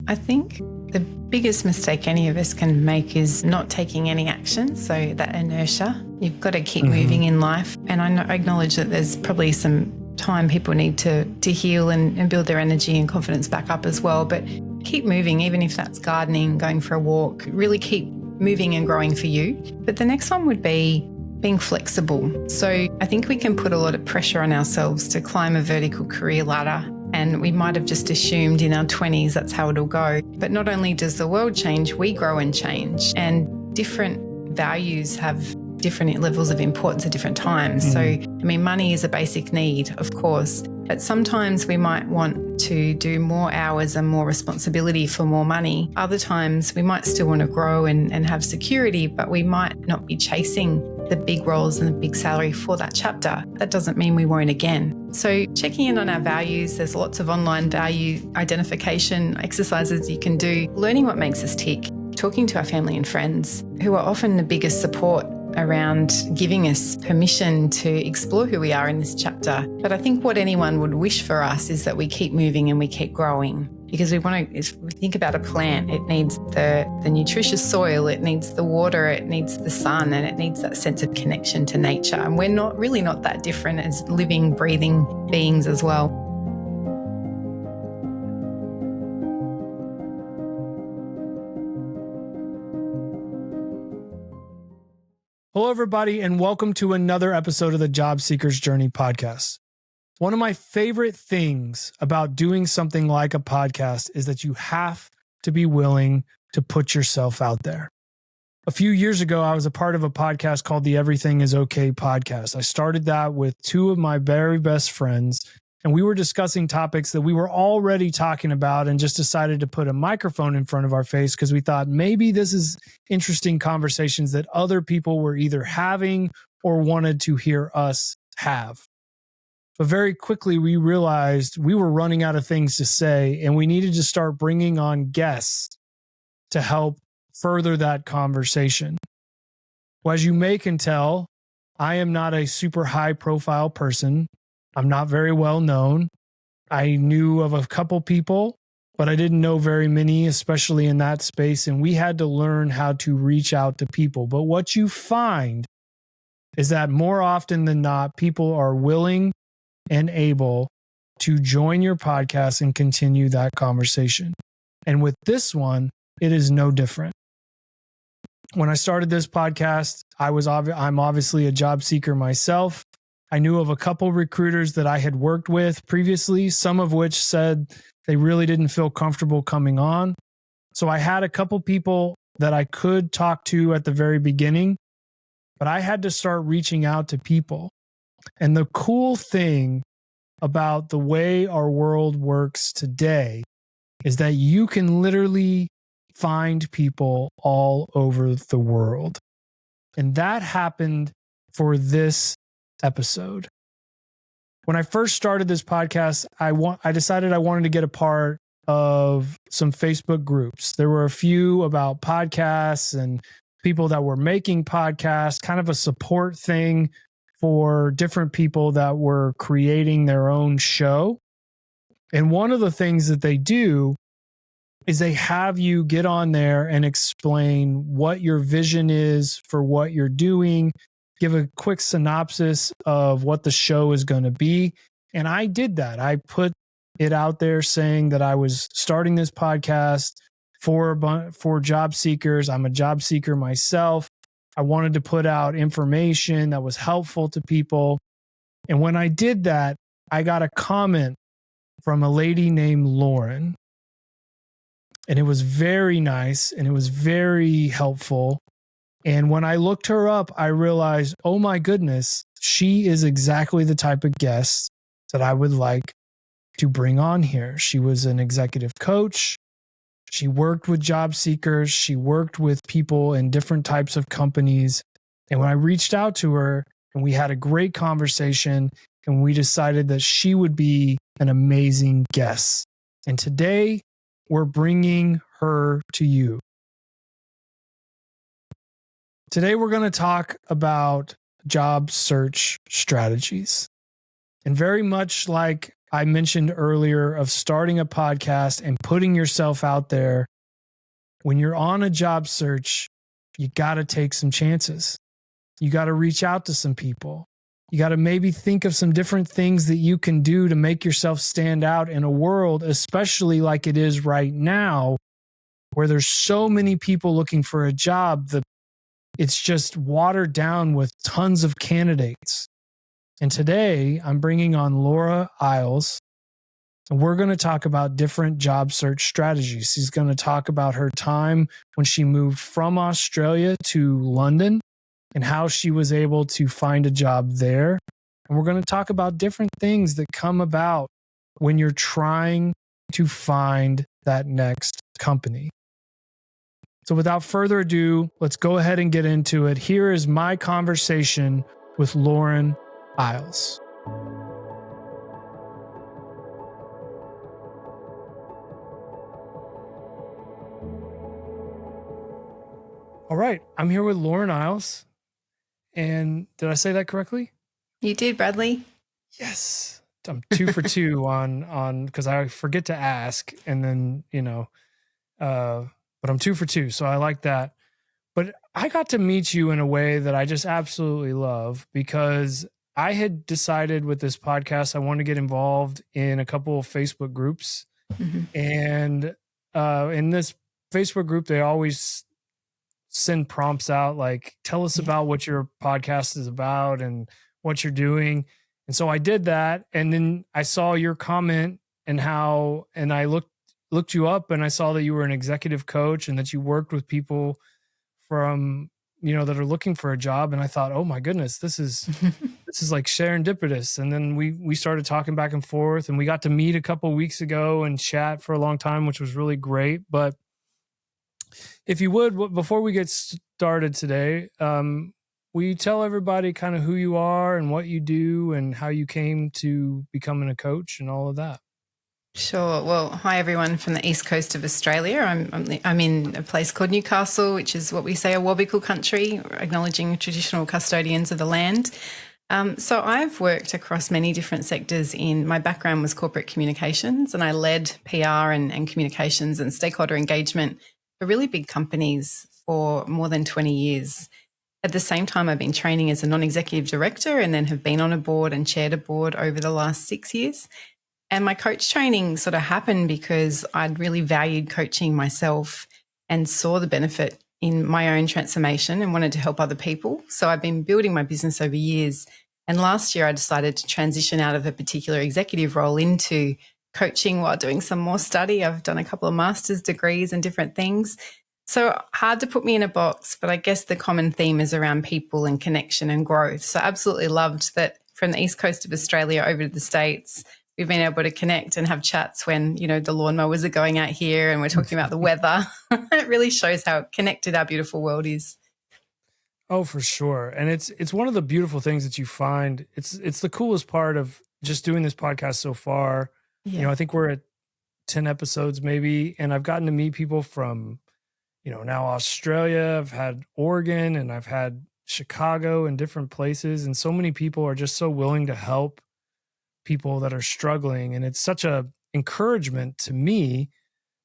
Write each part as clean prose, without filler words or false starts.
I think the biggest mistake any of us can make is not taking any action. So that inertia, you've got to keep moving in life. And I acknowledge that there's probably some time people need to heal and build their energy and confidence back up as well. But keep moving, even if that's gardening, going for a walk, really keep moving and growing for you. But the next one would be being flexible. So I think we can put a lot of pressure on ourselves to climb a vertical career ladder. And we might have just assumed in our 20s that's how it'll go. But not only does the world change, we grow and change. And different values have different levels of importance at different times. So, money is a basic need, of course. But sometimes we might want to do more hours and more responsibility for more money. Other times we might still want to grow and have security, but we might not be chasing the big roles and the big salary for that chapter. That doesn't mean we won't again. So checking in on our values, there's lots of online value identification exercises you can do, learning what makes us tick, talking to our family and friends who are often the biggest support around giving us permission to explore who we are in this chapter. But I think what anyone would wish for us is that we keep moving and we keep growing. Because we want to, if we think about a plant, it needs the nutritious soil, it needs the water, it needs the sun, and it needs that sense of connection to nature. And we're not that different as living, breathing beings as well. Hello, everybody, and welcome to another episode of the Job Seeker's Journey podcast. One of my favorite things about doing something like a podcast is that you have to be willing to put yourself out there. A few years ago, I was a part of a podcast called the Everything is Okay podcast. I started that with two of my very best friends, and we were discussing topics that we were already talking about and just decided to put a microphone in front of our face because we thought maybe this is interesting conversations that other people were either having or wanted to hear us have. But very quickly, we realized we were running out of things to say, and we needed to start bringing on guests to help further that conversation. Well, as you may can tell, I am not a super high profile person. I'm not very well known. I knew of a couple people, but I didn't know very many, especially in that space. And we had to learn how to reach out to people. But what you find is that more often than not, people are willing and able to join your podcast and continue that conversation. And with this one, it is no different. When I started this podcast, I'm obviously a job seeker myself. I knew of a couple recruiters that I had worked with previously, some of which said they really didn't feel comfortable coming on. So I had a couple people that I could talk to at the very beginning, but I had to start reaching out to people. And the cool thing about the way our world works today is that you can literally find people all over the world. And that happened for this episode. When I first started this podcast, I decided I wanted to get a part of some Facebook groups. There were a few about podcasts and people that were making podcasts, kind of a support thing for different people that were creating their own show. And one of the things that they do is they have you get on there and explain what your vision is for what you're doing, give a quick synopsis of what the show is going to be. And I did that. I put it out there saying that I was starting this podcast for job seekers. I'm a job seeker myself. I wanted to put out information that was helpful to people. And when I did that, I got a comment from a lady named Lauren. And it was very nice and it was very helpful. And when I looked her up, I realized, oh my goodness, she is exactly the type of guest that I would like to bring on here. She was an executive coach. She worked with job seekers. She worked with people in different types of companies. And when I reached out to her and we had a great conversation and we decided that she would be an amazing guest. And today we're bringing her to you. Today we're going to talk about job search strategies. And very much like I mentioned earlier of starting a podcast and putting yourself out there. When you're on a job search, you got to take some chances. You got to reach out to some people. You got to maybe think of some different things that you can do to make yourself stand out in a world, especially like it is right now, where there's so many people looking for a job that it's just watered down with tons of candidates. And today I'm bringing on Laura Eyles, and we're going to talk about different job search strategies. She's going to talk about her time when she moved from Australia to London and how she was able to find a job there. And we're going to talk about different things that come about when you're trying to find that next company. So without further ado, let's go ahead and get into it. Here is my conversation with Lauren Eyles. All right, I'm here with Lauren Eyles. And did I say that correctly? You did, Bradley. Yes. I'm 2 for 2 on because I forget to ask, and then, but I'm 2 for 2. So I like that. But I got to meet you in a way that I just absolutely love, because I had decided with this podcast, I want to get involved in a couple of Facebook groups. Mm-hmm. And in this Facebook group, they always send prompts out like, tell us about what your podcast is about and what you're doing. And so I did that. And then I saw your comment and I looked you up, and I saw that you were an executive coach and that you worked with people from, that are looking for a job. And I thought, oh my goodness, this is like serendipitous. And then we started talking back and forth, and we got to meet a couple of weeks ago and chat for a long time, which was really great. But if you would, before we get started today, will you tell everybody kind of who you are and what you do and how you came to becoming a coach and all of that? Sure. Well, hi everyone from the east coast of Australia. I'm in a place called Newcastle, which is what we say a Wabikal country, acknowledging traditional custodians of the land. So I've worked across many different sectors. My background was corporate communications, and I led PR and communications and stakeholder engagement for really big companies for more than 20 years. At the same time, I've been training as a non-executive director, and then have been on a board and chaired a board over the last 6 years. And my coach training sort of happened because I'd really valued coaching myself and saw the benefit in my own transformation and wanted to help other people. So I've been building my business over years. And last year I decided to transition out of a particular executive role into coaching while doing some more study. I've done a couple of master's degrees and different things. So hard to put me in a box, but I guess the common theme is around people and connection and growth. So absolutely loved that from the east coast of Australia over to the States, we've been able to connect and have chats when, the lawnmowers are going out here and we're talking about the weather. It really shows how connected our beautiful world is. Oh, for sure. And it's one of the beautiful things that you find. It's the coolest part of just doing this podcast so far. Yeah. I think we're at 10 episodes maybe, and I've gotten to meet people from, now Australia, I've had Oregon, and I've had Chicago and different places. And so many people are just so willing to help people that are struggling. And it's such a encouragement to me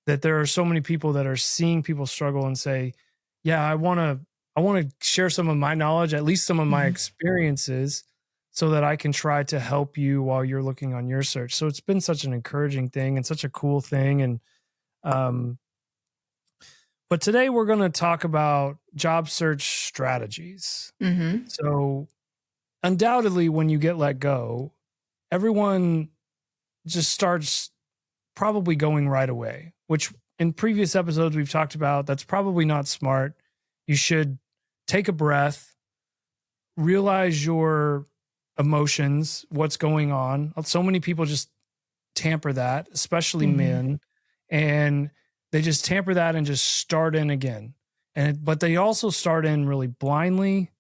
that there are so many people that are seeing people struggle and say, yeah, I want to share some of my knowledge, at least some of my experiences, so that I can try to help you while you're looking on your search. So it's been such an encouraging thing and such a cool thing. And, but today we're going to talk about job search strategies. Mm-hmm. So undoubtedly, when you get let go, everyone just starts probably going right away, which in previous episodes we've talked about, that's probably not smart. You should take a breath, realize your emotions, what's going on. So many people just tamper that, especially men, and they just tamper that and just start in again. But they also start in really blindly,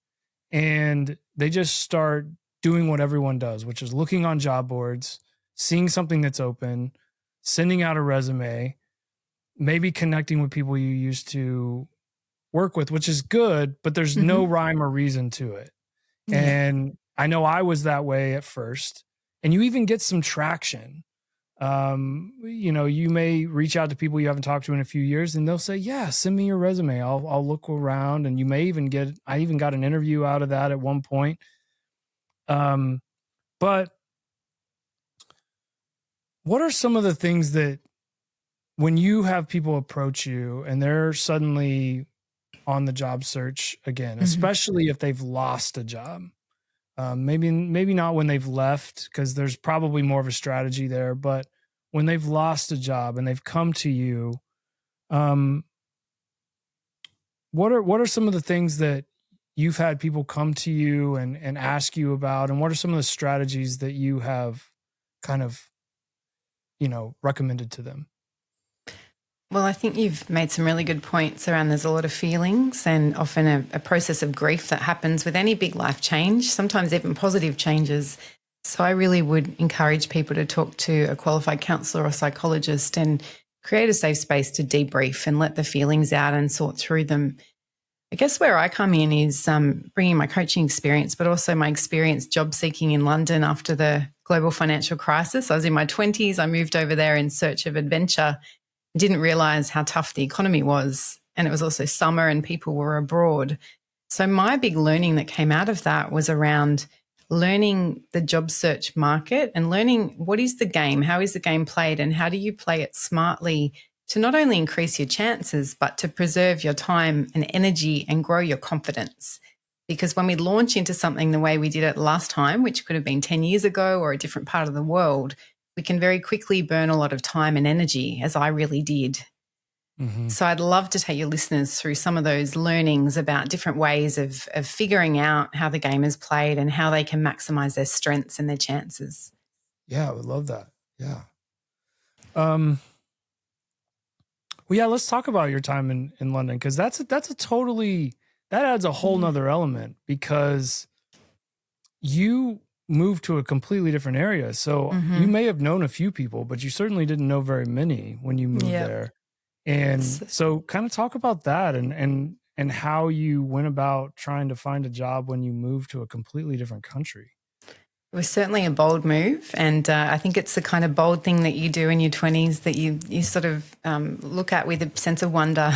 and they just start doing what everyone does, which is looking on job boards, seeing something that's open, sending out a resume, maybe connecting with people you used to work with, which is good, but there's no rhyme or reason to it. Yeah. And I know I was that way at first. and you even get some traction. You may reach out to people you haven't talked to in a few years, and they'll say, yeah, send me your resume. I'll look around, and you may even I even got an interview out of that at one point. But what are some of the things that when you have people approach you and they're suddenly on the job search again, especially if they've lost a job, maybe not when they've left, because there's probably more of a strategy there, but when they've lost a job and they've come to you, what are some of the things that you've had people come to you and ask you about, and what are some of the strategies that you have kind of, recommended to them? Well, I think you've made some really good points around there's a lot of feelings and often a process of grief that happens with any big life change, sometimes even positive changes. So I really would encourage people to talk to a qualified counsellor or psychologist and create a safe space to debrief and let the feelings out and sort through them. I guess where I come in is bringing my coaching experience, but also my experience job seeking in London after the global financial crisis. I was in my 20s. I moved over there in search of adventure. Didn't realise how tough the economy was. And it was also summer and people were abroad. So my big learning that came out of that was around learning the job search market and learning what is the game, how is the game played, and how do you play it smartly to not only increase your chances, but to preserve your time and energy and grow your confidence. Because when we launch into something the way we did it last time, which could have been 10 years ago or a different part of the world, we can very quickly burn a lot of time and energy, as I really did. So I'd love to take your listeners through some of those learnings about different ways of figuring out how the game is played and how they can maximize their strengths and their chances. Yeah, I would love that. Yeah. Well, yeah, let's talk about your time in London, because that adds a whole nother element, because you moved to a completely different area. So you may have known a few people, but you certainly didn't know very many when you moved there. And so kind of talk about that and how you went about trying to find a job when you moved to a completely different country. It was certainly a bold move, and I think it's the kind of bold thing that you do in your 20s that you sort of look at with a sense of wonder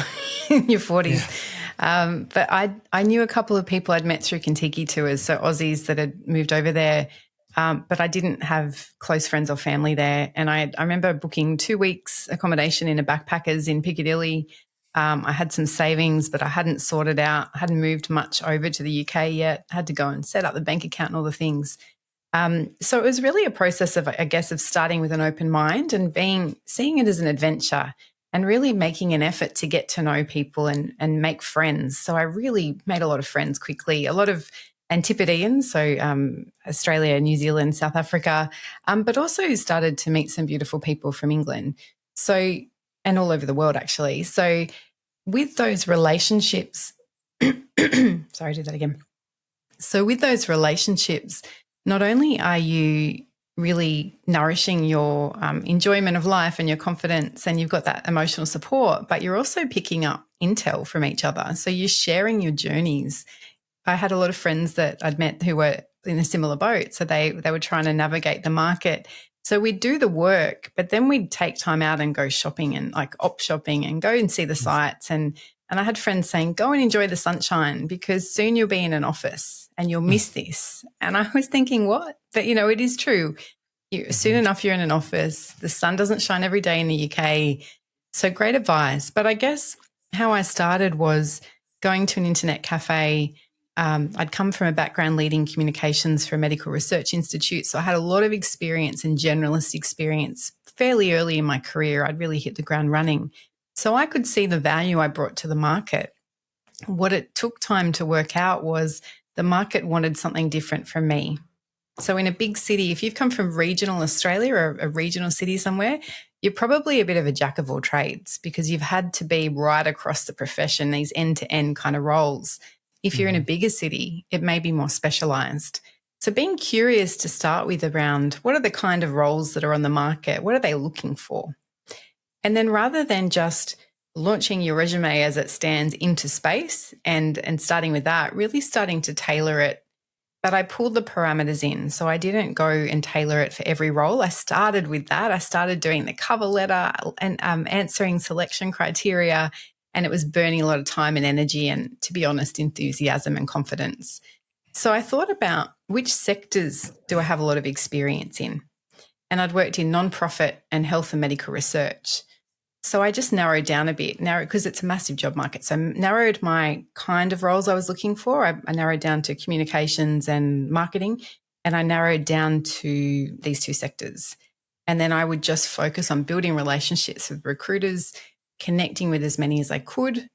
in your 40s. Yeah. But I knew a couple of people I'd met through Kentucky tours, so Aussies that had moved over there, but I didn't have close friends or family there. And I remember booking 2 weeks accommodation in a backpackers in Piccadilly. I had some savings, but I hadn't sorted out, I hadn't moved much over to the UK yet, had to go and set up the bank account and all the things. So it was really a process of, I guess, of starting with an open mind and seeing it as an adventure and really making an effort to get to know people and make friends. So I really made a lot of friends quickly, a lot of Antipodeans, so Australia, New Zealand, South Africa, but also started to meet some beautiful people from England, and all over the world actually. So with those relationships, sorry, do that again. So with those relationships, not only are you really nourishing your enjoyment of life and your confidence, and you've got that emotional support, but you're also picking up intel from each other. So you're sharing your journeys. I had a lot of friends that I'd met who were in a similar boat. So they were trying to navigate the market. So we'd do the work, but then we'd take time out and go shopping and like op shopping and go and see the sights. And I had friends saying, go and enjoy the sunshine because soon you'll be in an office and you'll miss this. And I was thinking, what? But, it is true. Soon enough, you're in an office. The sun doesn't shine every day in the UK. So great advice. But I guess how I started was going to an internet cafe. I'd come from a background leading communications for a medical research institute. So I had a lot of experience and generalist experience fairly early in my career. I'd really hit the ground running. So I could see the value I brought to the market. What it took time to work out was the market wanted something different from me. So in a big city, if you've come from regional Australia or a regional city somewhere, you're probably a bit of a jack of all trades because you've had to be right across the profession, these end-to-end kind of roles. If you're in a bigger city, it may be more specialised. So being curious to start with around what are the kind of roles that are on the market? What are they looking for? And then rather than just launching your resume as it stands into space and starting with that, really starting to tailor it but I pulled the parameters in. So I didn't go and tailor it for every role. I started with that. I started doing the cover letter and answering selection criteria, and it was burning a lot of time and energy and, to be honest, enthusiasm and confidence. So I thought about which sectors do I have a lot of experience in? And I'd worked in nonprofit and health and medical research. So I just narrowed down a bit, because it's a massive job market. So I narrowed my kind of roles I was looking for. I narrowed down to communications and marketing, and I narrowed down to these two sectors. And then I would just focus on building relationships with recruiters, connecting with as many as I could.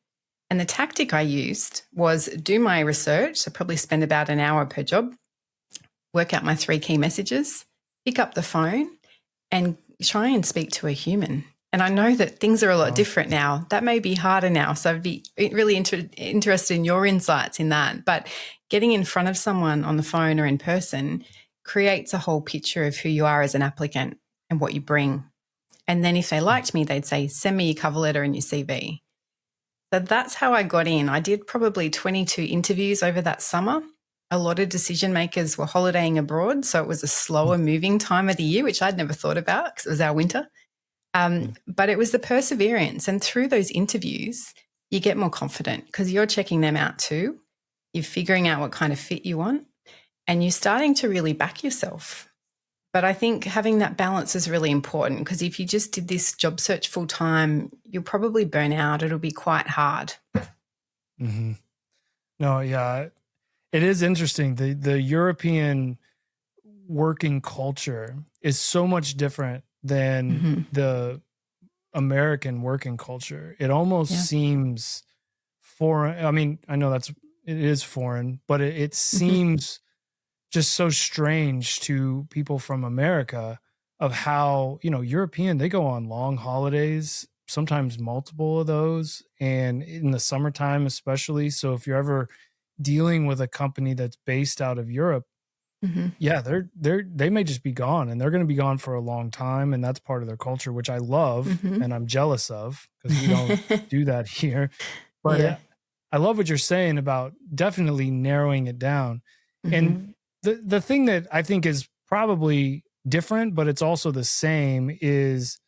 And the tactic I used was do my research, so probably spend about an hour per job, work out my 3 key messages, pick up the phone and try and speak to a human. And I know that things are a lot different now. That may be harder now. So I'd be really interested in your insights in that. But getting in front of someone on the phone or in person creates a whole picture of who you are as an applicant and what you bring. And then if they liked me, they'd say, send me your cover letter and your CV. So that's how I got in. I did probably 22 interviews over that summer. A lot of decision makers were holidaying abroad, so it was a slower moving time of the year, which I'd never thought about because it was our winter. But it was the perseverance. And through those interviews, you get more confident because you're checking them out too. You're figuring out what kind of fit you want and you're starting to really back yourself. But I think having that balance is really important because if you just did this job search full time, you'll probably burn out. It'll be quite hard. Mm-hmm. No, yeah. It is interesting. The European working culture is so much different than the American working culture. It almost seems foreign. I mean, I know it is foreign, but it seems just so strange to people from America of how, European, they go on long holidays, sometimes multiple of those, and in the summertime especially. So if you're ever dealing with a company that's based out of Europe, yeah, they may just be gone and they're going to be gone for a long time. And that's part of their culture, which I love and I'm jealous of because we don't do that here. But I love what you're saying about definitely narrowing it down. And the thing that I think is probably different, but it's also the same is,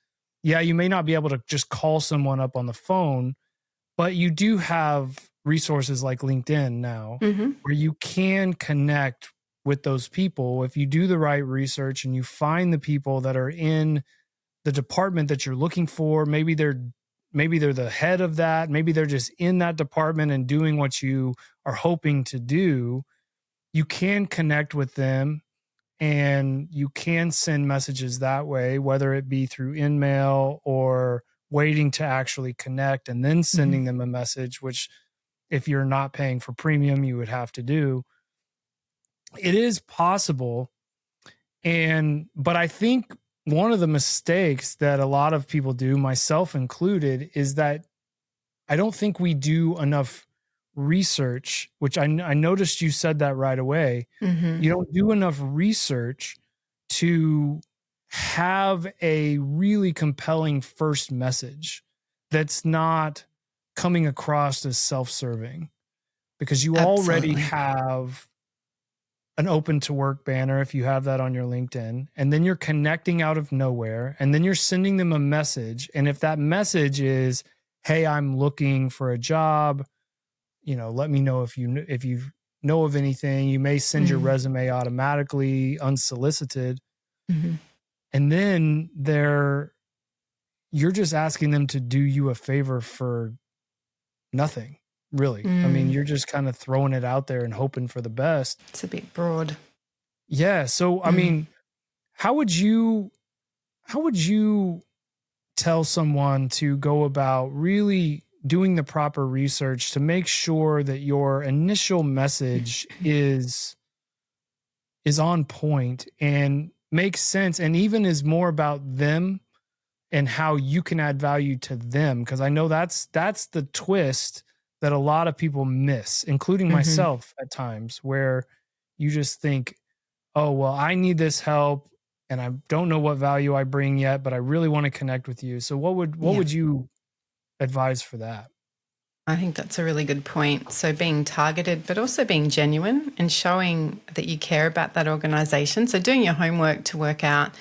you may not be able to just call someone up on the phone, but you do have resources like LinkedIn now where you can connect with those people. If you do the right research and you find the people that are in the department that you're looking for, maybe they're the head of that, maybe they're just in that department and doing what you are hoping to do, you can connect with them and you can send messages that way, whether it be through InMail or waiting to actually connect and then sending them a message, which if you're not paying for premium, you would have to do. It is possible. But I think one of the mistakes that a lot of people do, myself included, is that I don't think we do enough research, which I noticed you said that right away. You don't do enough research to have a really compelling first message that's not coming across as self-serving because you already have an open to work banner if you have that on your LinkedIn, and then you're connecting out of nowhere, and then you're sending them a message. And if that message is, hey, I'm looking for a job, let me know if you know of anything. You may send your resume automatically unsolicited. And then you're just asking them to do you a favor for nothing. Really. I mean, you're just kind of throwing it out there and hoping for the best. It's a bit broad. Yeah. So, I mean, how would you tell someone to go about really doing the proper research to make sure that your initial message is on point and makes sense and even is more about them and how you can add value to them? Because I know that's the twist that a lot of people miss, including myself at times, where you just think, oh, well, I need this help and I don't know what value I bring yet, but I really want to connect with you. So what would you advise for that? I think that's a really good point. So being targeted, but also being genuine and showing that you care about that organisation. So doing your homework to work out,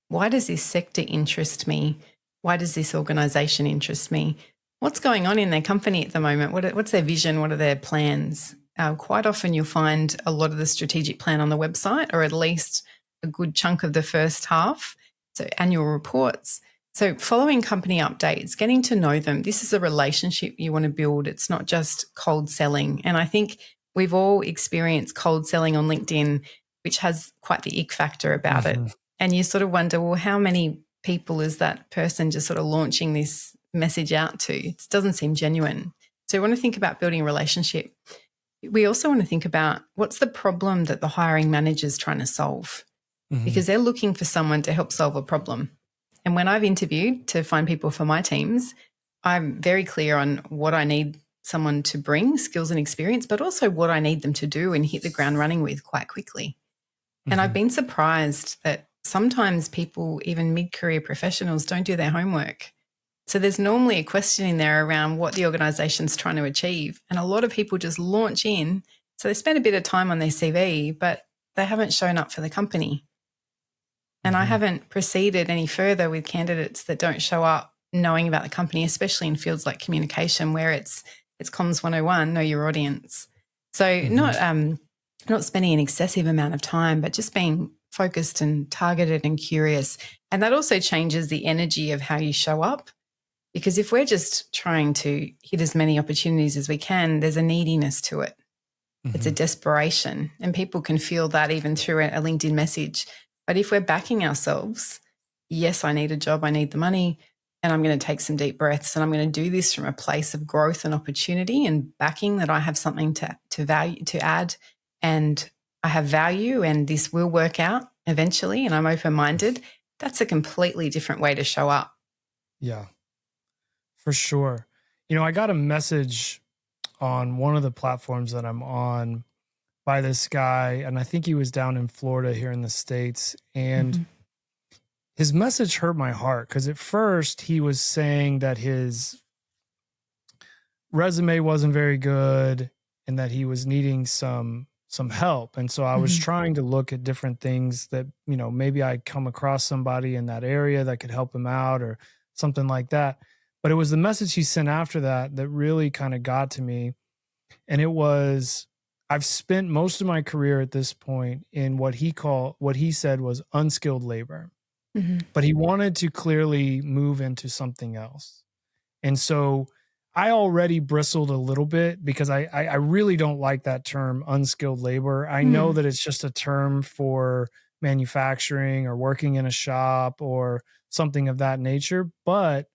why does this sector interest me? Why does this organisation interest me? What's going on in their company at the moment? What's their vision? What are their plans? Quite often you'll find a lot of the strategic plan on the website, or at least a good chunk of the first half. So annual reports. So following company updates, getting to know them, this is a relationship you want to build. It's not just cold selling. And I think we've all experienced cold selling on LinkedIn, which has quite the ick factor about it. And you sort of wonder, well, how many people is that person just sort of launching this message out to? It doesn't seem genuine. So we want to think about building a relationship. We also want to think about what's the problem that the hiring manager is trying to solve, because they're looking for someone to help solve a problem. And when I've interviewed to find people for my teams, I'm very clear on what I need someone to bring, skills and experience, but also what I need them to do and hit the ground running with quite quickly. And I've been surprised that sometimes people, even mid-career professionals, don't do their homework. So there's normally a question in there around what the organisation's trying to achieve. And a lot of people just launch in. So they spend a bit of time on their CV, but they haven't shown up for the company. And I haven't proceeded any further with candidates that don't show up knowing about the company, especially in fields like communication, where it's comms 101, know your audience. So not spending an excessive amount of time, but just being focused and targeted and curious. And that also changes the energy of how you show up. Because if we're just trying to hit as many opportunities as we can, there's a neediness to it. It's a desperation. And people can feel that even through a LinkedIn message. But if we're backing ourselves, yes, I need a job, I need the money, and I'm going to take some deep breaths, and I'm going to do this from a place of growth and opportunity and backing that I have something to value to add, and I have value, and this will work out eventually, and I'm open-minded, that's a completely different way to show up. Yeah, for sure. You know, I got a message on one of the platforms that I'm on by this guy, and I think he was down in Florida here in the States, and his message hurt my heart because at first he was saying that his resume wasn't very good and that he was needing some help. And so I was trying to look at different things that, you know, maybe I'd come across somebody in that area that could help him out or something like that. But it was the message he sent after that that really kind of got to me. And it was, I've spent most of my career at this point in what he said was unskilled labor, but he wanted to clearly move into something else. And so I already bristled a little bit because I really don't like that term unskilled labor. I know that it's just a term for manufacturing or working in a shop or something of that nature, but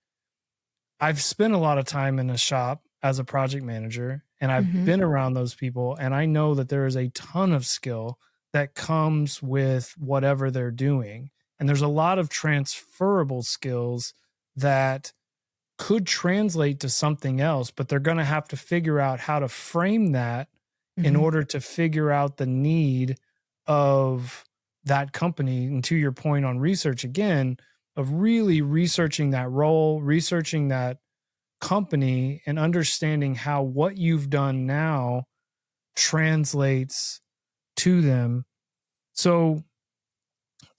I've spent a lot of time in a shop as a project manager, and I've been around those people, and I know that there is a ton of skill that comes with whatever they're doing. And there's a lot of transferable skills that could translate to something else, but they're going to have to figure out how to frame that in order to figure out the need of that company. And to your point on research again, of really researching that role, researching that company, and understanding how what you've done now translates to them. So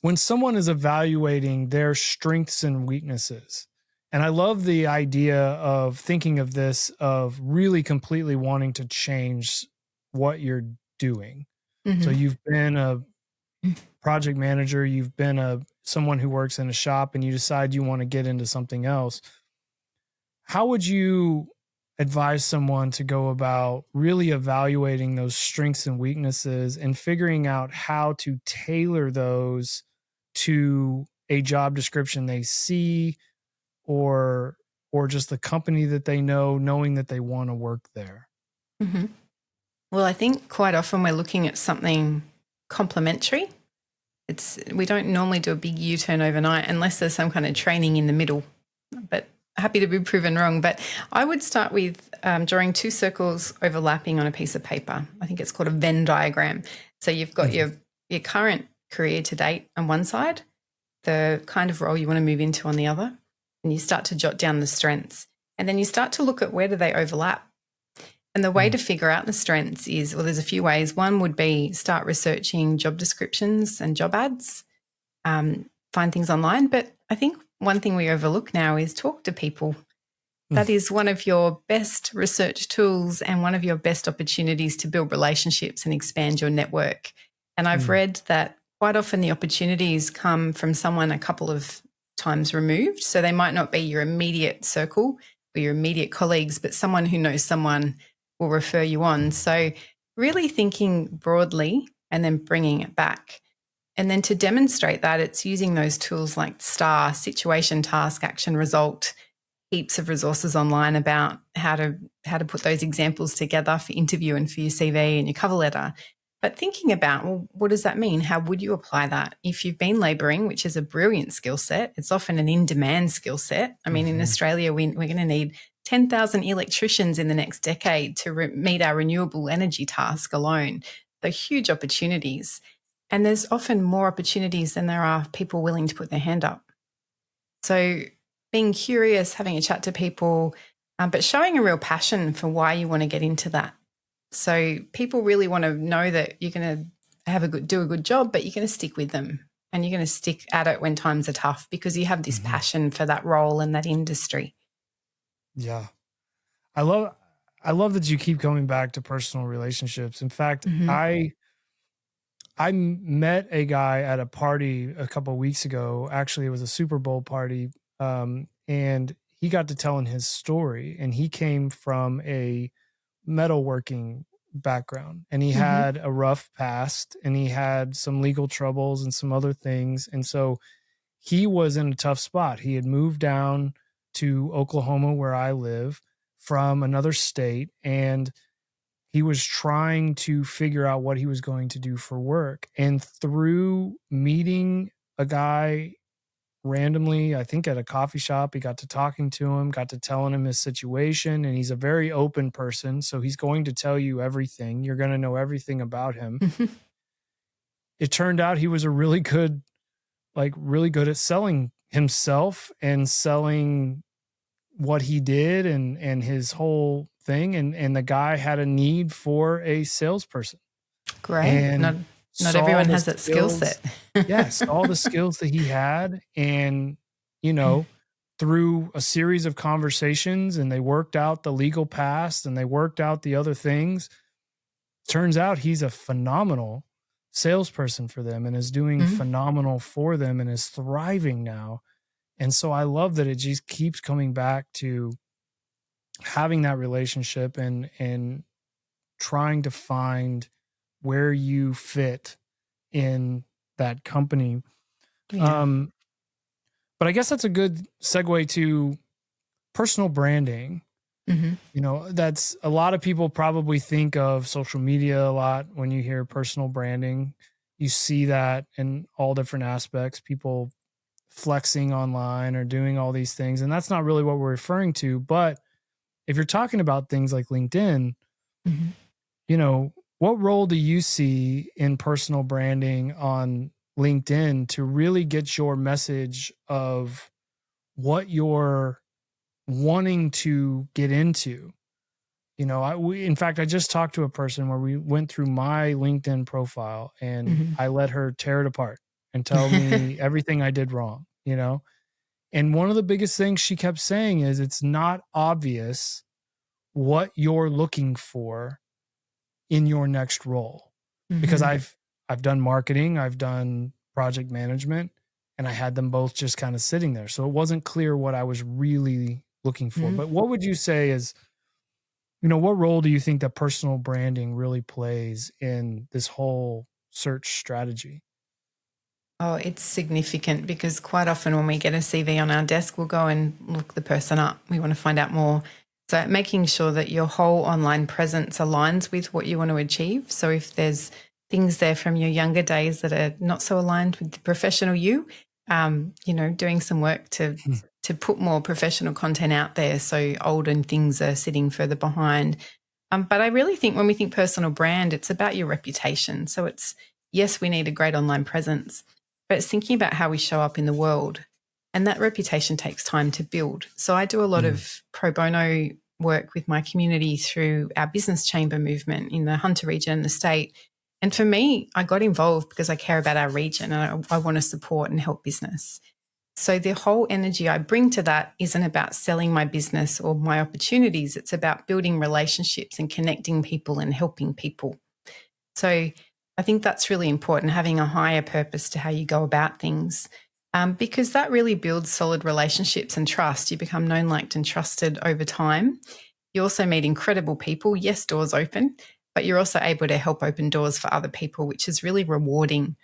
when someone is evaluating their strengths and weaknesses, and I love the idea of thinking of this, of really completely wanting to change what you're doing. So you've been a project manager, you've been someone who works in a shop, and you decide you want to get into something else. How would you advise someone to go about really evaluating those strengths and weaknesses and figuring out how to tailor those to a job description they see or just the company that they know, knowing that they want to work there? Well, I think quite often we're looking at something complementary. We don't normally do a big U-turn overnight unless there's some kind of training in the middle, but happy to be proven wrong. But I would start with drawing two circles overlapping on a piece of paper. I think it's called a Venn diagram. So you've got your current career to date on one side, the kind of role you want to move into on the other, and you start to jot down the strengths. And then you start to look at where do they overlap. And the way to figure out the strengths is, well, there's a few ways. One would be start researching job descriptions and job ads, find things online. But I think one thing we overlook now is talk to people. That is one of your best research tools and one of your best opportunities to build relationships and expand your network. And I've read that quite often the opportunities come from someone a couple of times removed. So they might not be your immediate circle or your immediate colleagues, but someone who knows someone will refer you on. So really thinking broadly and then bringing it back. And then to demonstrate that, it's using those tools like STAR, situation, task, action, result, heaps of resources online about how to put those examples together for interview and for your CV and your cover letter. But thinking about, well, what does that mean? How would you apply that? If you've been labouring, which is a brilliant skill set, it's often an in-demand skill set. I mean, in Australia, we're going to need 10,000 electricians in the next decade to meet our renewable energy task alone. So huge opportunities. And there's often more opportunities than there are people willing to put their hand up. So being curious, having a chat to people, but showing a real passion for why you want to get into that. So people really want to know that you're going to do a good job, but you're going to stick with them and you're going to stick at it when times are tough because you have this passion for that role and that industry. Yeah. I love that you keep coming back to personal relationships. In fact, I met a guy at a party a couple of weeks ago. Actually, it was a Super Bowl party. And he got to telling his story, and he came from a metalworking background, and he had a rough past, and he had some legal troubles and some other things. And so he was in a tough spot. He had moved down to Oklahoma, where I live, from another state, and he was trying to figure out what he was going to do for work. And through meeting a guy randomly, I think at a coffee shop, he got to talking to him, got to telling him his situation, and he's a very open person. So he's going to tell you everything. You're going to know everything about him. It turned out he was a really good at selling himself and selling what he did and his whole thing. And the guy had a need for a salesperson. Great. And not everyone has that skill set. Yes, all the skills that he had. And, through a series of conversations, and they worked out the legal past and they worked out the other things. Turns out he's a phenomenal salesperson for them and is doing phenomenal for them and is thriving now. And so I love that it just keeps coming back to having that relationship and trying to find where you fit in that company. Yeah. But I guess that's a good segue to personal branding. That's a lot of people probably think of social media a lot when you hear personal branding. You see that in all different aspects, people flexing online or doing all these things. And that's not really what we're referring to. But if you're talking about things like LinkedIn, what role do you see in personal branding on LinkedIn to really get your message of what you're wanting to get into? In fact, I just talked to a person where we went through my LinkedIn profile and I let her tear it apart and tell me everything I did wrong, And one of the biggest things she kept saying is it's not obvious what you're looking for in your next role. Because I've done marketing, I've done project management, and I had them both just kind of sitting there. So it wasn't clear what I was really looking for. But what would you say is, what role do you think that personal branding really plays in this whole search strategy? Oh, it's significant because quite often when we get a CV on our desk, we'll go and look the person up. We want to find out more. So making sure that your whole online presence aligns with what you want to achieve. So if there's things there from your younger days that are not so aligned with the professional you, doing some work to put more professional content out there so older things are sitting further behind. But I really think when we think personal brand, it's about your reputation. So it's, yes, we need a great online presence, but it's thinking about how we show up in the world. And that reputation takes time to build. So I do a lot of pro bono work with my community through our business chamber movement in the Hunter region and the state. And for me, I got involved because I care about our region and I want to support and help business. So the whole energy I bring to that isn't about selling my business or my opportunities. It's about building relationships and connecting people and helping people. So I think that's really important, having a higher purpose to how you go about things, because that really builds solid relationships and trust. You become known, liked and trusted over time. You also meet incredible people. Yes, doors open, but you're also able to help open doors for other people, which is really rewarding.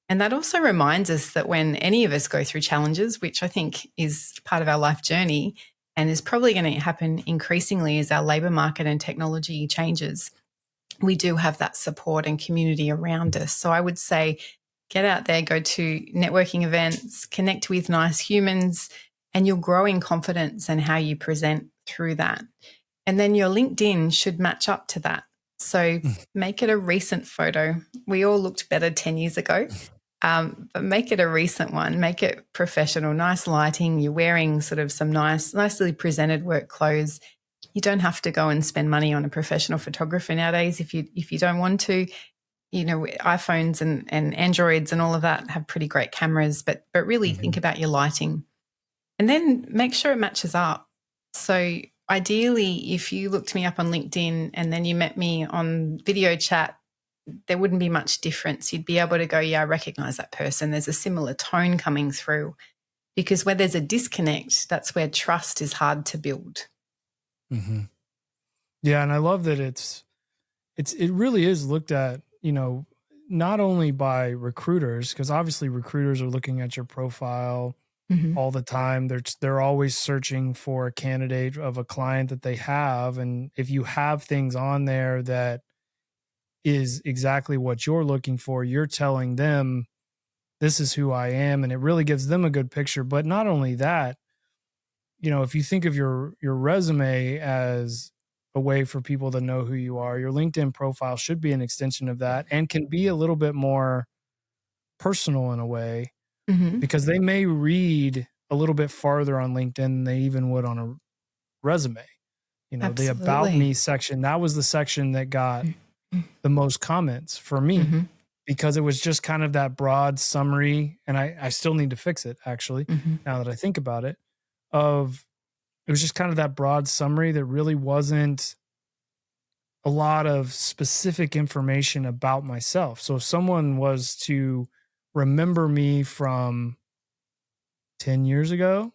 And that also reminds us that when any of us go through challenges, which I think is part of our life journey and is probably going to happen increasingly as our labour market and technology changes, we do have that support and community around us. So I would say get out there, go to networking events, connect with nice humans, and you'll grow in confidence and how you present through that. And then your LinkedIn should match up to that. So make it a recent photo. We all looked better 10 years ago. But make it a recent one, make it professional, nice lighting. You're wearing sort of some nicely presented work clothes. You don't have to go and spend money on a professional photographer nowadays if you don't want to. You know, iPhones and Androids and all of that have pretty great cameras, but really think about your lighting. And then make sure it matches up. So ideally, if you looked me up on LinkedIn and then you met me on video chat, there wouldn't be much difference. You'd be able to go, yeah, I recognize that person. There's a similar tone coming through, because where there's a disconnect, that's where trust is hard to build. Mm-hmm. Yeah. And I love that it really is looked at, you know, not only by recruiters, because obviously recruiters are looking at your profile all the time. They're always searching for a candidate of a client that they have. And if you have things on there that is exactly what you're looking for, you're telling them, this is who I am. And it really gives them a good picture. But not only that, you know, if you think of your resume as a way for people to know who you are, your LinkedIn profile should be an extension of that and can be a little bit more personal in a way, because they may read a little bit farther on LinkedIn than they even would on a resume. You know, Absolutely. the About Me section, that was the section that got the most comments for me, because it was just kind of that broad summary. And I still need to fix it, actually, now that I think about it, it was just kind of that broad summary that really wasn't a lot of specific information about myself. So if someone was to remember me from 10 years ago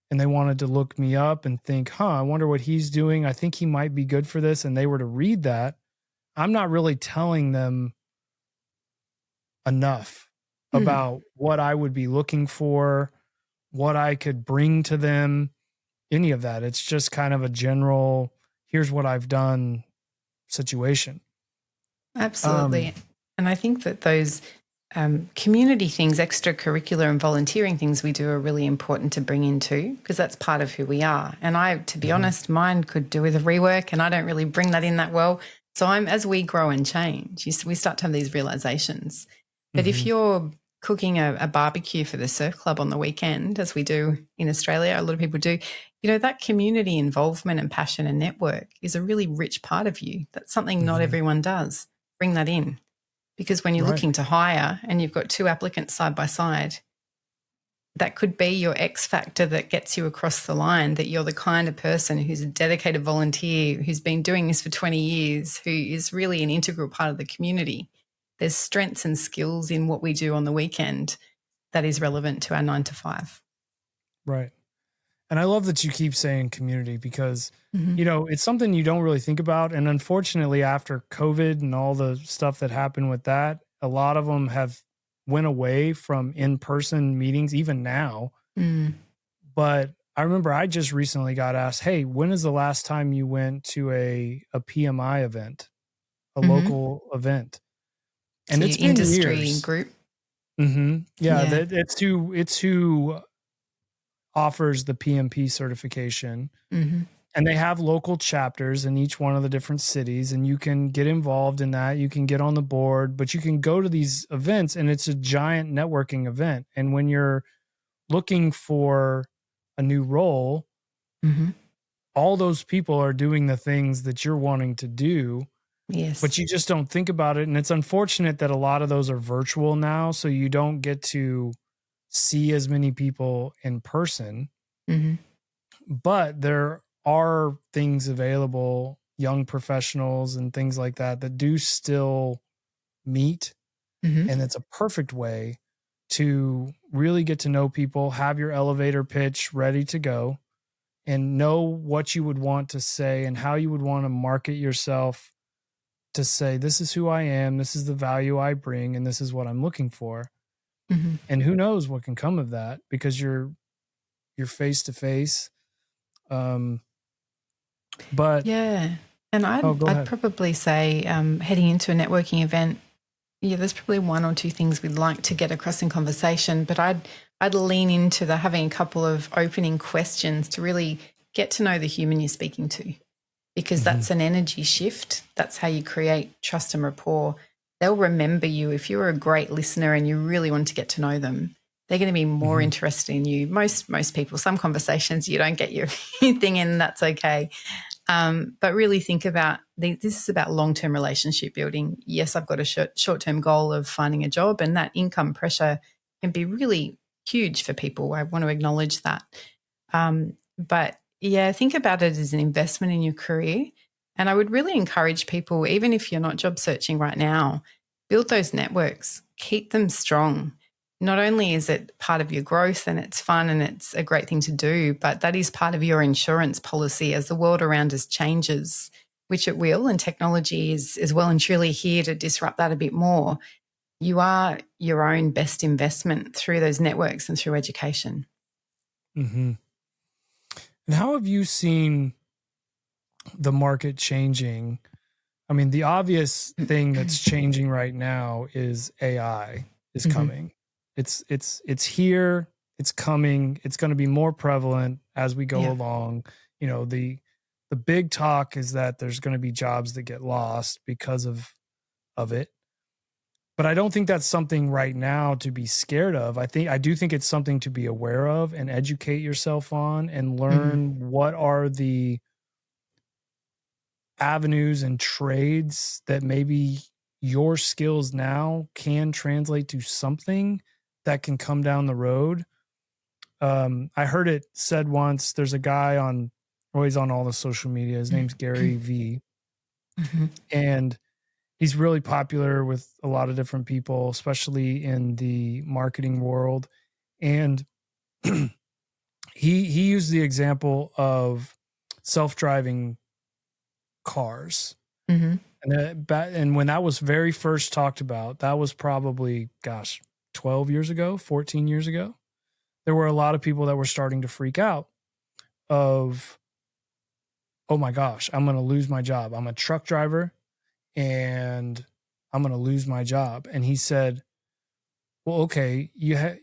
and they wanted to look me up and think, I wonder what he's doing, I think he might be good for this, and they were to read that, I'm not really telling them enough about what I would be looking for, what I could bring to them, any of that. It's just kind of a general, here's what I've done situation. Absolutely. And I think that those community things, extracurricular and volunteering things we do are really important to bring into, because that's part of who we are. And to be honest, mine could do with a rework, and I don't really bring that in that well. So as we grow and change, we start to have these realizations. But if you're cooking a barbecue for the surf club on the weekend, as we do in Australia, a lot of people do, you know, that community involvement and passion and network is a really rich part of you. That's something not everyone does. Bring that in. Because when you're looking to hire and you've got two applicants side by side, that could be your X factor that gets you across the line, that you're the kind of person who's a dedicated volunteer, who's been doing this for 20 years, who is really an integral part of the community. There's strengths and skills in what we do on the weekend that is relevant to our 9 to 5. Right. And I love that you keep saying community, because, you know, it's something you don't really think about. And unfortunately, after COVID and all the stuff that happened with that, a lot of them have went away from in-person meetings, even now. But I remember I just recently got asked, hey, when is the last time you went to a PMI event, a local event? And so it's your been industry years. group. Yeah. It's who offers the PMP certification, and they have local chapters in each one of the different cities, and you can get involved in that. You can get on the board, but you can go to these events, and it's a giant networking event. And when you're looking for a new role, all those people are doing the things that you're wanting to do, Yes. but you just don't think about it. And it's unfortunate that a lot of those are virtual now, so you don't get to see as many people in person. Mhm. But there are things available, young professionals and things like that, that do still meet. Mhm. And it's a perfect way to really get to know people, have your elevator pitch ready to go, and know what you would want to say and how you would want to market yourself to say, this is who I am, this is the value I bring, and this is what I'm looking for. Mhm. And who knows what can come of that, because you're face to face. But Yeah. And oh, go I'd ahead. probably say heading into a networking event, yeah, there's probably one or two things we'd like to get across in conversation, but I'd lean into the having a couple of opening questions to really get to know the human you're speaking to, because that's an energy shift. That's how you create trust and rapport. They'll remember you if you're a great listener and you really want to get to know them. They're going to be more interested in you. Most people, some conversations you don't get your thing in, that's okay. But really think about this is about long-term relationship building. Yes, I've got a short-term goal of finding a job, and that income pressure can be really huge for people. I want to acknowledge that. But yeah, think about it as an investment in your career. And I would really encourage people, even if you're not job searching right now, build those networks, keep them strong. Not only is it part of your growth and it's fun and it's a great thing to do, but that is part of your insurance policy as the world around us changes, which it will, and technology is well and truly here to disrupt that a bit more. You are your own best investment through those networks and through education. Mm-hmm. And how have you seen the market changing? I mean, the obvious thing that's changing right now is AI is coming. It's here, it's coming, it's going to be more prevalent as we go along. You know, the big talk is that there's going to be jobs that get lost because of it. But I don't think that's something right now to be scared of. I do think it's something to be aware of and educate yourself on and learn what are the avenues and trades that maybe your skills now can translate to something that can come down the road. I heard it said once, there's a guy on, he's on all the social media. His name's Gary V. And he's really popular with a lot of different people, especially in the marketing world. And he used the example of self-driving cars. And when that was very first talked about, that was probably, 12 years ago, 14 years ago. There were a lot of people that were starting to freak out of, oh my gosh, I'm going to lose my job. I'm a truck driver and I'm going to lose my job. And he said, well, okay, you have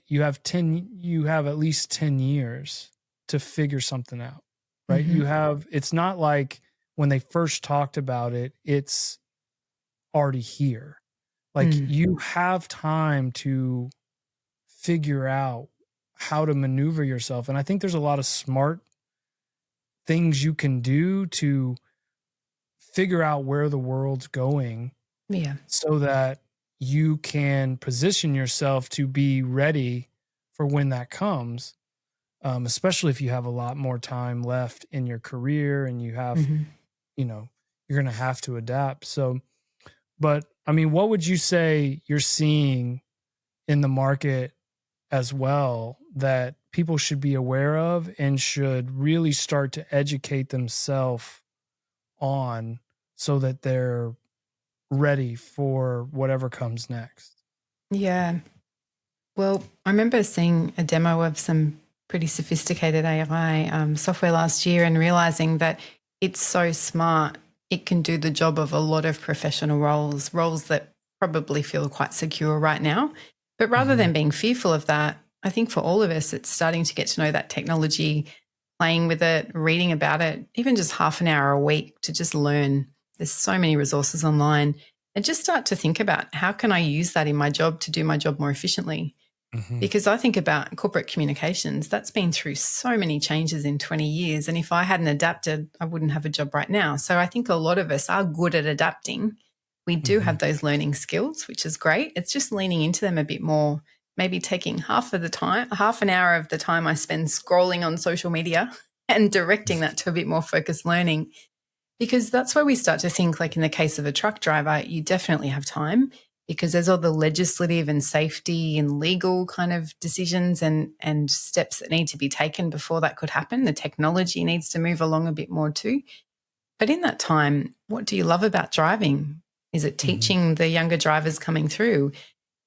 at least 10 years to figure something out, right? It's not like when they first talked about it, it's already here. Like you have time to figure out how to maneuver yourself. And I think there's a lot of smart things you can do to figure out where the world's going. Yeah. So that you can position yourself to be ready for when that comes. Especially if you have a lot more time left in your career and you have, you know, you're going to have to adapt. So, but I mean, what would you say you're seeing in the market as well that people should be aware of and should really start to educate themselves on so that they're ready for whatever comes next? Yeah. Well, I remember seeing a demo of some pretty sophisticated AI software last year and realizing that it's so smart. It can do the job of a lot of professional roles that probably feel quite secure right now. But rather than being fearful of that, I think for all of us, it's starting to get to know that technology, playing with it, reading about it, even just half an hour a week to just learn. There's so many resources online, and just start to think about how can I use that in my job to do my job more efficiently. Because I think about corporate communications, that's been through so many changes in 20 years. And if I hadn't adapted, I wouldn't have a job right now. So I think a lot of us are good at adapting. We do have those learning skills, which is great. It's just leaning into them a bit more, maybe taking half an hour of the time I spend scrolling on social media and directing that to a bit more focused learning. Because that's where we start to think, like in the case of a truck driver, you definitely have time because there's all the legislative and safety and legal kind of decisions and steps that need to be taken before that could happen. The technology needs to move along a bit more too. But in that time, what do you love about driving? Is it teaching the younger drivers coming through?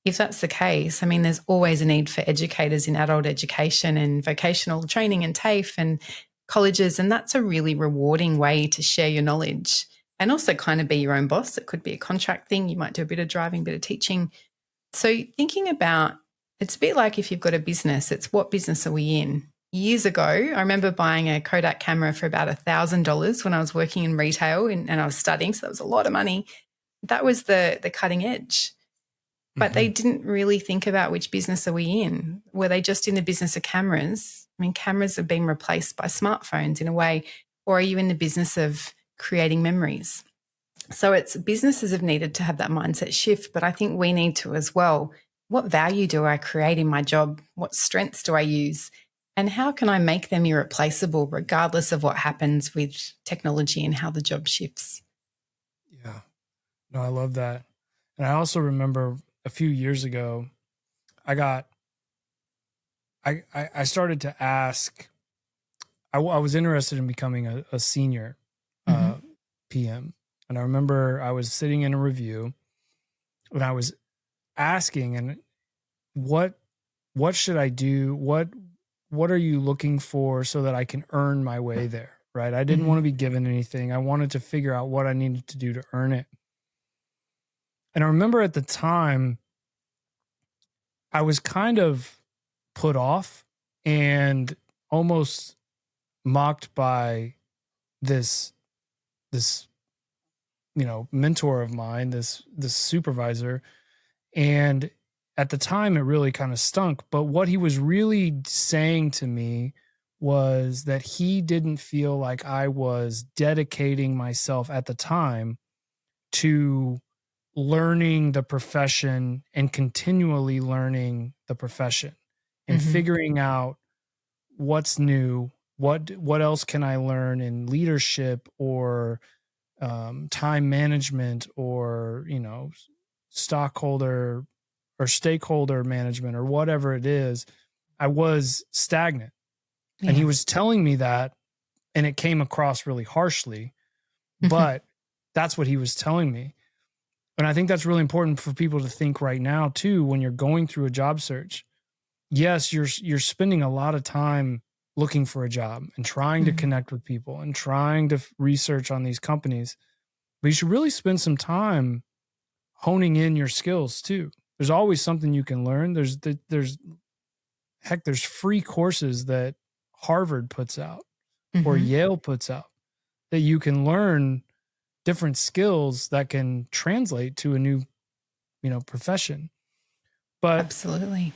If that's the case, I mean, there's always a need for educators in adult education and vocational training and TAFE and colleges, and that's a really rewarding way to share your knowledge and also kind of be your own boss. It could be a contract thing. You might do a bit of driving, a bit of teaching. So thinking about, it's a bit like if you've got a business, it's what business are we in? Years ago, I remember buying a Kodak camera for about $1,000 when I was working in retail and I was studying, so that was a lot of money. That was the cutting edge. But they didn't really think about which business are we in. Were they just in the business of cameras? I mean, cameras have been replaced by smartphones in a way. Or are you in the business of creating memories? So it's businesses have needed to have that mindset shift, but I think we need to as well. What value do I create in my job? What strengths do I use? And how can I make them irreplaceable regardless of what happens with technology and how the job shifts? Yeah. No, I love that. And I also remember a few years ago, I started to ask, I was interested in becoming a senior PM. And I remember I was sitting in a review and I was asking, and what should I do? What are you looking for so that I can earn my way there? Right. I didn't want to be given anything. I wanted to figure out what I needed to do to earn it. And I remember at the time, I was kind of put off and almost mocked by this mentor of mine, this supervisor. And at the time, it really kind of stunk. But what he was really saying to me was that he didn't feel like I was dedicating myself at the time to learning the profession and continually learning the profession and figuring out what's new, what else can I learn in leadership or time management or, stockholder or stakeholder management or whatever it is. I was stagnant. Yeah. And he was telling me that, and it came across really harshly, but that's what he was telling me. And I think that's really important for people to think right now too, when you're going through a job search. Yes, you're spending a lot of time looking for a job and trying to connect with people and trying to research on these companies, but you should really spend some time honing in your skills too. There's always something you can learn. There's free courses that Harvard puts out or Yale puts out that you can learn different skills that can translate to a new, profession. But absolutely.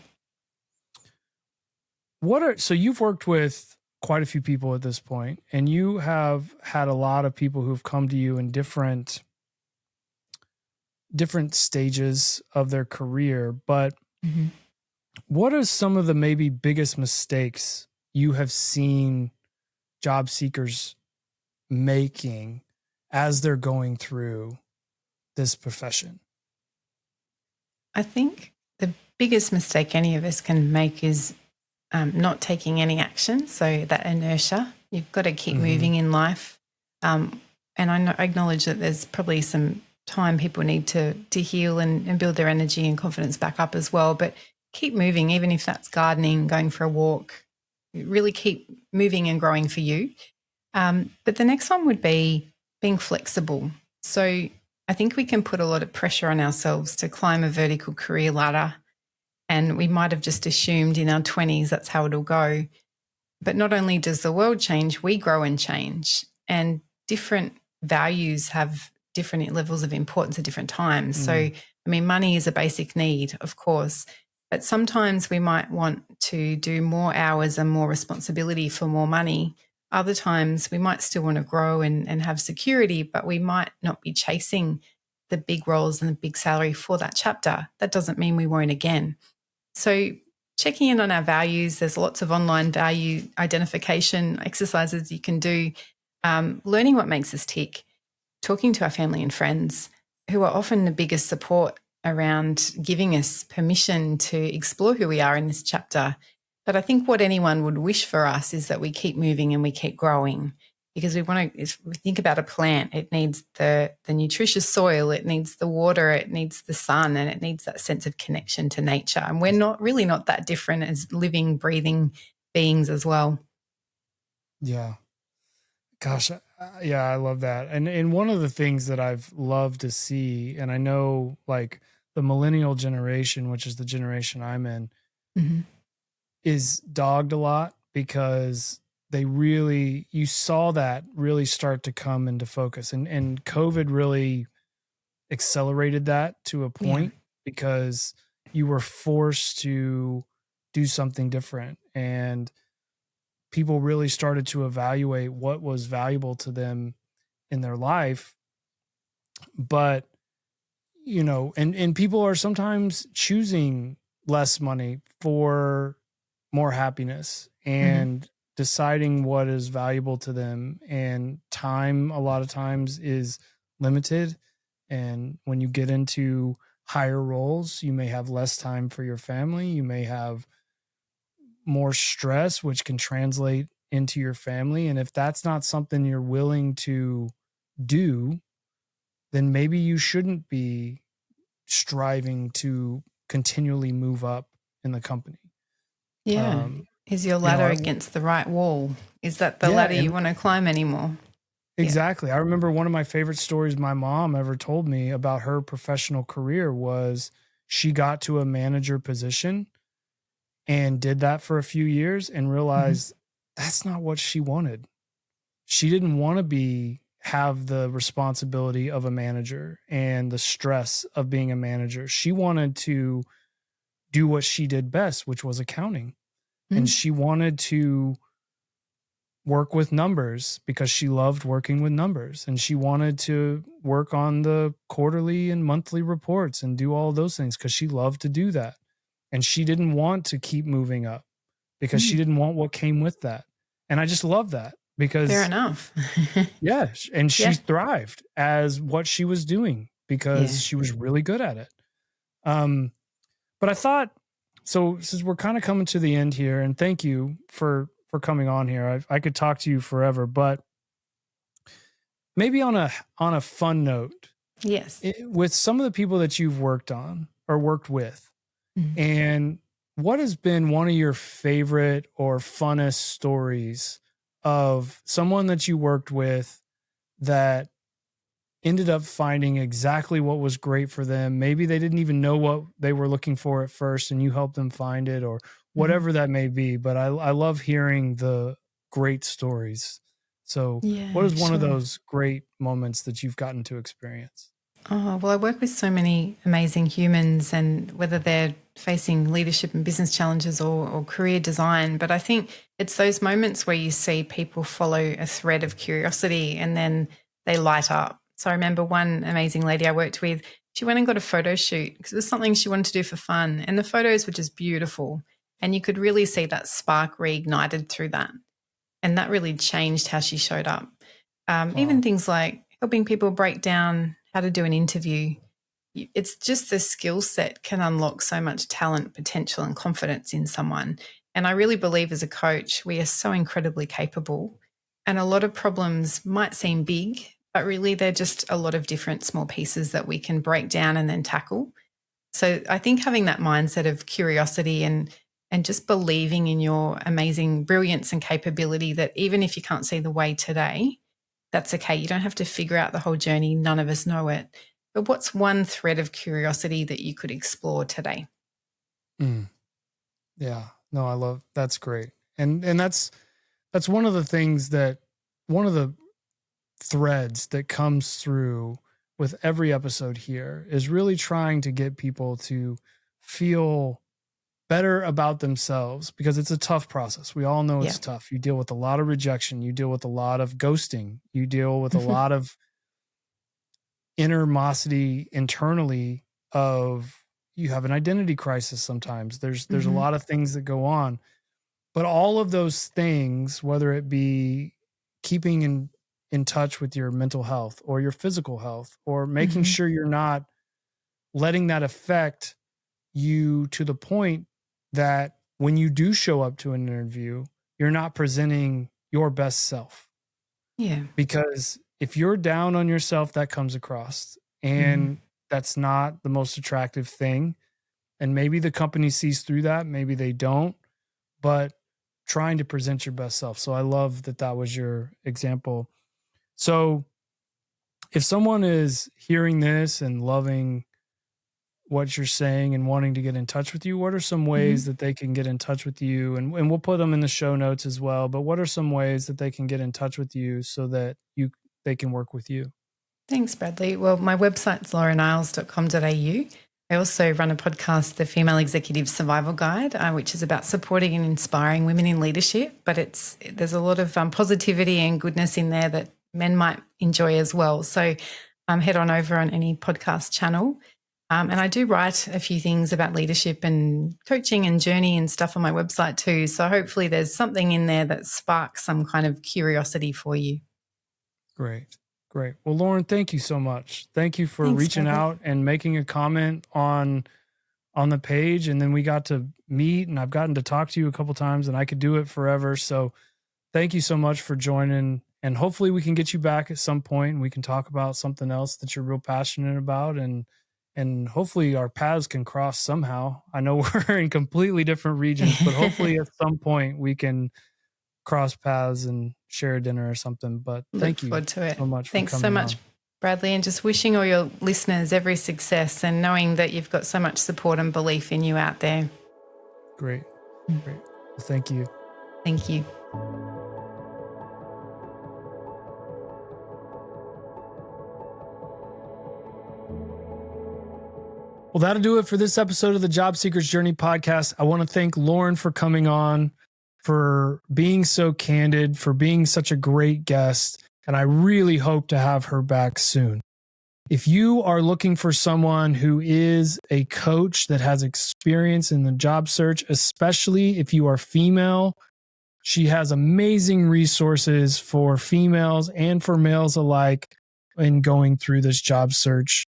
So you've worked with quite a few people at this point, and you have had a lot of people who've come to you in different stages of their career. But what are some of the maybe biggest mistakes you have seen job seekers making as they're going through this profession? I think the biggest mistake any of us can make is not taking any action. So that inertia, you've got to keep moving in life. And I acknowledge that there's probably some time people need to heal and build their energy and confidence back up as well. But keep moving, even if that's gardening, going for a walk. Really keep moving and growing for you. But the next one would be being flexible. So I think we can put a lot of pressure on ourselves to climb a vertical career ladder. And we might have just assumed in our 20s that's how it'll go. But not only does the world change, we grow and change. And different values have different levels of importance at different times. So, I mean, money is a basic need, of course. But sometimes we might want to do more hours and more responsibility for more money. Other times we might still want to grow and have security, but we might not be chasing the big roles and the big salary for that chapter. That doesn't mean we won't again. So checking in on our values, there's lots of online value identification exercises you can do, learning what makes us tick, talking to our family and friends who are often the biggest support around giving us permission to explore who we are in this chapter. But I think what anyone would wish for us is that we keep moving and we keep growing, because we want to, if we think about a plant, it needs the nutritious soil, it needs the water, it needs the sun, and it needs that sense of connection to nature. And we're not that different as living, breathing beings as well. Yeah. Gosh, yeah, I love that. And one of the things that I've loved to see, and I know like the millennial generation, which is the generation I'm in, Mm-hmm. is dogged a lot because you saw that really start to come into focus. And COVID really accelerated that to a point because you were forced to do something different. And people really started to evaluate what was valuable to them in their life. But, and people are sometimes choosing less money for more happiness and deciding what is valuable to them. And time, a lot of times, is limited. And when you get into higher roles, you may have less time for your family. You may have more stress, which can translate into your family. And if that's not something you're willing to do, then maybe you shouldn't be striving to continually move up in the company. Yeah. Is your ladder I against the right wall? Is that the Yeah, ladder you want to climb anymore? exactly. I remember one of my favorite stories my mom ever told me about her professional career was she got to a manager position and did that for a few years and realized that's not what she wanted. She didn't want to have the responsibility of a manager and the stress of being a manager. She wanted to do what she did best, which was accounting. And she wanted to work with numbers because she loved working with numbers, and she wanted to work on the quarterly and monthly reports and do all those things because she loved to do that. And she didn't want to keep moving up because she didn't want what came with that. And I just love that because Fair enough. yeah, and she Yeah. thrived as what she was doing because she was really good at it. But I thought, so since we're kind of coming to the end here, and thank you for coming on here. I could talk to you forever, but maybe on a fun note. Yes. With some of the people that you've worked on or worked with, and what has been one of your favorite or funnest stories of someone that you worked with that ended up finding exactly what was great for them? Maybe they didn't even know what they were looking for at first, and you helped them find it, or whatever that may be. But I love hearing the great stories. So what is one of those great moments that you've gotten to experience? Oh, well, I work with so many amazing humans, and whether they're facing leadership and business challenges or career design, but I think it's those moments where you see people follow a thread of curiosity and then they light up. So I remember one amazing lady I worked with, she went and got a photo shoot because it was something she wanted to do for fun, and the photos were just beautiful. And you could really see that spark reignited through that. And that really changed how she showed up. Even things like helping people break down how to do an interview. It's just the skill set can unlock so much talent, potential, and confidence in someone. And I really believe as a coach, we are so incredibly capable. And a lot of problems might seem big, but really they're just a lot of different small pieces that we can break down and then tackle. So I think having that mindset of curiosity and just believing in your amazing brilliance and capability, that even if you can't see the way today, that's okay. You don't have to figure out the whole journey. None of us know it. But what's one thread of curiosity that you could explore today? Yeah, no, I love, that's great. And that's one of the things that, one of the threads that comes through with every episode here is really trying to get people to feel better about themselves, because it's a tough process. We all know it's tough. You deal with a lot of rejection. You deal with a lot of ghosting. You deal with a lot of animosity internally of, you have an identity crisis sometimes. There's a lot of things that go on. But all of those things, whether it be keeping in touch with your mental health or your physical health, or making sure you're not letting that affect you to the point that when you do show up to an interview, you're not presenting your best self. Yeah. Because if you're down on yourself, that comes across, and that's not the most attractive thing. And maybe the company sees through that, maybe they don't, but trying to present your best self. So I love that that was your example. So if someone is hearing this and loving what you're saying and wanting to get in touch with you, what are some ways that they can get in touch with you? And we'll put them in the show notes as well, but what are some ways that they can get in touch with you so that they can work with you? Thanks, Bradley. Well, my website's laureneyles.com.au. I also run a podcast, the Female Executive Survival Guide, which is about supporting and inspiring women in leadership. But there's a lot of positivity and goodness in there that men might enjoy as well. So head on over on any podcast channel. And I do write a few things about leadership and coaching and journey and stuff on my website too. So hopefully there's something in there that sparks some kind of curiosity for you. Great. Well, Lauren, thank you so much. Thank you for reaching Bradley. out and making a comment on the page. And then we got to meet, and I've gotten to talk to you a couple times, and I could do it forever. So thank you so much for joining. And hopefully we can get you back at some point and we can talk about something else that you're real passionate about. And hopefully our paths can cross somehow. I know we're in completely different regions, but hopefully at some point we can cross paths and share a dinner or something. But thank you so much. Thanks so much, Bradley, and just wishing all your listeners every success and knowing that you've got so much support and belief in you out there. Great. Well, thank you. Thank you. Well, that'll do it for this episode of the Job Seeker's Journey podcast. I want to thank Lauren for coming on, for being so candid, for being such a great guest. And I really hope to have her back soon. If you are looking for someone who is a coach that has experience in the job search, especially if you are female, she has amazing resources for females and for males alike in going through this job search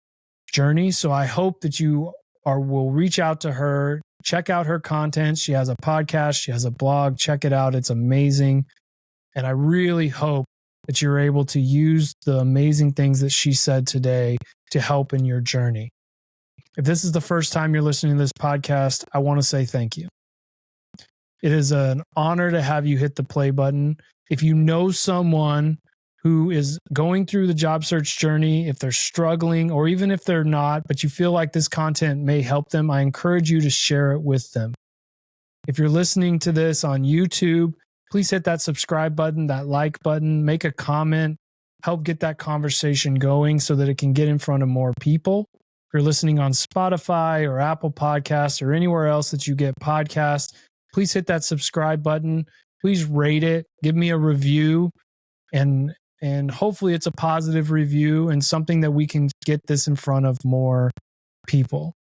journey. So I hope that you will reach out to her, check out her content. She has a podcast, she has a blog, check it out. It's amazing. And I really hope that you're able to use the amazing things that she said today to help in your journey. If this is the first time you're listening to this podcast, I want to say thank you. It is an honor to have you hit the play button. If you know someone who is going through the job search journey, if they're struggling, or even if they're not, but you feel like this content may help them, I encourage you to share it with them. If you're listening to this on YouTube, please hit that subscribe button, that like button, make a comment, help get that conversation going so that it can get in front of more people. If you're listening on Spotify or Apple Podcasts or anywhere else that you get podcasts, please hit that subscribe button. Please rate it, give me a review, and hopefully it's a positive review and something that we can get this in front of more people.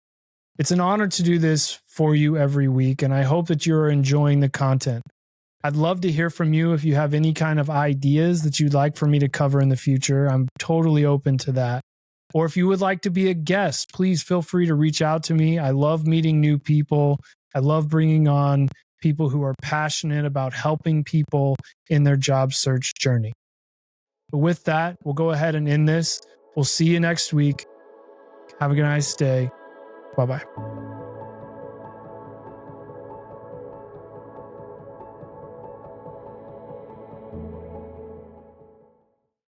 It's an honor to do this for you every week, and I hope that you're enjoying the content. I'd love to hear from you if you have any kind of ideas that you'd like for me to cover in the future. I'm totally open to that. Or if you would like to be a guest, please feel free to reach out to me. I love meeting new people. I love bringing on people who are passionate about helping people in their job search journey. But with that, we'll go ahead and end this. We'll see you next week. Have a nice day. Bye-bye.